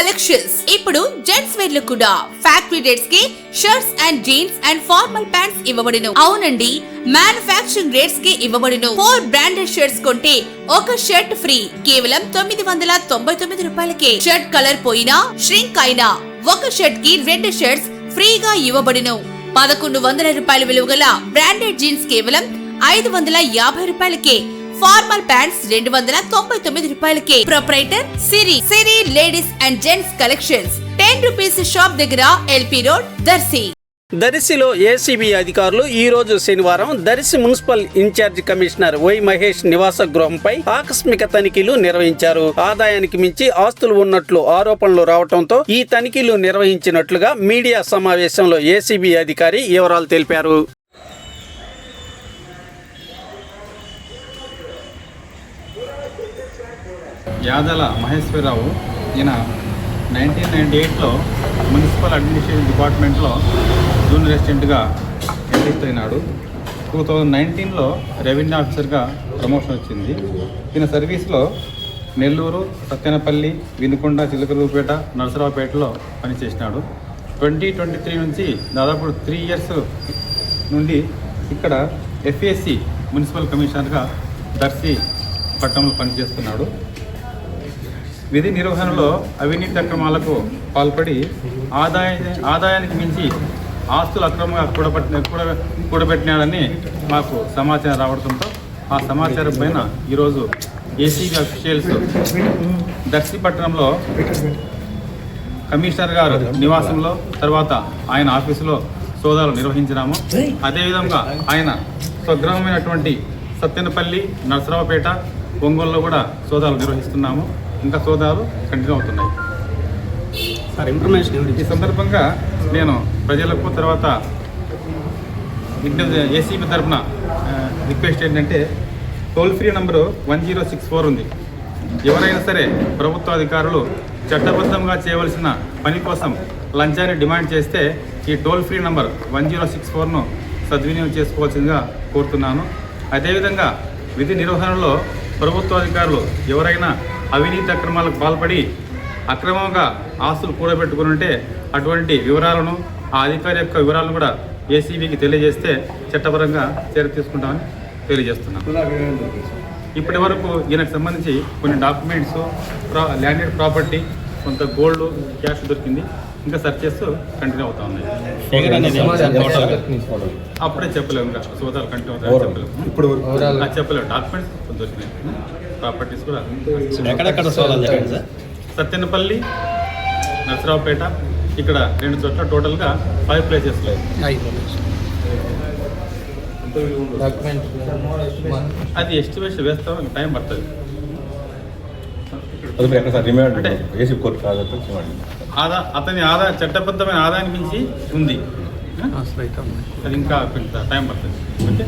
Collections ఇప్పుడు gents wear లో కూడా ఫ్యాక్టరీ రేట్స్ కి shirts and jeans and formal pants ఇవ్వబడును. అవునండి, మ్యానుఫ్యాక్చరింగ్ రేట్స్ కి ఇవ్వబడును. 4 బ్రాండెడ్ షర్ట్స్ కొంటే ఒక షర్ట్ ఫ్రీ కేవలం 999 రూపాయలకే. షర్ట్ కలర్ పోయినా ష్రింక్ అయినా ఒక షర్ట్ కి 2 షర్ట్స్ ఫ్రీగా ఇవ్వబడును. 1100 రూపాయల విలువ గల బ్రాండెడ్ జీన్స్ కేవలం 550 రూపాయలకే. ఫార్మల్ ప్యాంట్స్ 299 రూపాయలకే. Proprietor Siri ladies and gents collections 10 rupees shop దగ్గర ఎల్పీ రోడ్ దర్శి. దర్శిలో ఏసీబీ అధికారులు ఈ రోజు శనివారం Darsi municipal in charge commissioner Y Mahesh నివాస గృహంపై ఆకస్మిక తనిఖీలు నిర్వహించారు. ఆదాయానికి మించి ఆస్తులు ఉన్నట్లు ఆరోపణలు రావడంతో ఈ తనిఖీలు నిర్వహించినట్లుగా మీడియా సమావేశంలో ఏసీబీ అధికారి వివరాలు తెలిపారు. యాదల మహేశ్వరరావు ఈయన 1998లో మున్సిపల్ అడ్మినిస్ట్రేషన్ డిపార్ట్మెంట్లో జూనియర్ అసిస్టెంట్గా ఎంట్రీ అయినాడు. 2019లో రెవెన్యూ ఆఫీసర్గా ప్రమోషన్ వచ్చింది. ఈయన సర్వీస్లో నెల్లూరు, సత్తెనపల్లి, వినుకొండ, చిలకలూరుపేట, నరసరావుపేటలో పనిచేసినాడు. 2023 నుంచి దాదాపు 3 ఇయర్స్ నుండి ఇక్కడ ఎఫ్ఏసి మున్సిపల్ కమిషనర్గా దర్శి పట్టణంలో పనిచేస్తున్నాడు. విధి నిర్వహణలో అవినీతి అక్రమాలకు పాల్పడి ఆదాయానికి మించి ఆస్తులు అక్రమంగా కూడబెట్టినాడని మాకు సమాచారం రావడంతో ఆ సమాచారం పైన ఈరోజు ఏసీబీ అఫీషియల్స్ దర్శి పట్టణంలో కమిషనర్ గారు నివాసంలో తర్వాత ఆయన ఆఫీసులో సోదాలు నిర్వహించినాము. అదేవిధంగా ఆయన స్వగ్రామమైనటువంటి సత్తెనపల్లి, నరసరావుపేట, ఒంగోలులో కూడా సోదాలు నిర్వహిస్తున్నాము. ఇంకా సోదాలు కంటిన్యూ అవుతున్నాయి. ఈ సందర్భంగా నేను ప్రజలకు తర్వాత ఏసీబీ తరఫున రిక్వెస్ట్ ఏంటంటే టోల్ ఫ్రీ నంబరు 1064 ఉంది. ఎవరైనా సరే ప్రభుత్వ అధికారులు చట్టబద్ధంగా చేయవలసిన పని కోసం లంచాన్ని డిమాండ్ చేస్తే ఈ టోల్ ఫ్రీ నంబర్ 1064ను సద్వినియోగం చేసుకోవాల్సిందిగా కోరుతున్నాను. అదేవిధంగా విధి నిర్వహణలో ప్రభుత్వ అధికారులు ఎవరైనా అవినీతి అక్రమాలకు పాల్పడి అక్రమంగా ఆస్తులు కూడబెట్టుకుని ఉంటే అటువంటి వివరాలను ఆ అధికారి యొక్క వివరాలను కూడా ఏసీబీకి తెలియజేస్తే చట్టపరంగా చర్య తీసుకుంటామని తెలియజేస్తున్నాం. ఇప్పటి వరకు ఈయనకు సంబంధించి కొన్ని డాక్యుమెంట్స్, ల్యాండెడ్ ప్రాపర్టీ, కొంత గోల్డ్, క్యాష్ దొరికింది. ఇంకా సెర్చెస్ కంటిన్యూ అవుతా ఉన్నాయి. అప్పుడే చెప్పలేము, ఇంకా సోదాలు కంటిన్యూ అవుతాయని చెప్పలేము. చెప్పలేము. డాక్యుమెంట్స్ దొరికినాయి, ప్రాపర్టీస్ కూడా. సత్తెనపల్లి, నరసరావుపేట, ఇక్కడ 2 చోట్ల టోటల్గా 5 ప్లేసెస్ లేదు. అది ఎస్టిమేషన్ వేస్తాం, టైం పడుతుంది. అతని చట్టబద్ధమైన ఆదాయానికి మించి ఉంది, అది ఇంకా కొంత టైం పడుతుంది. ఓకే.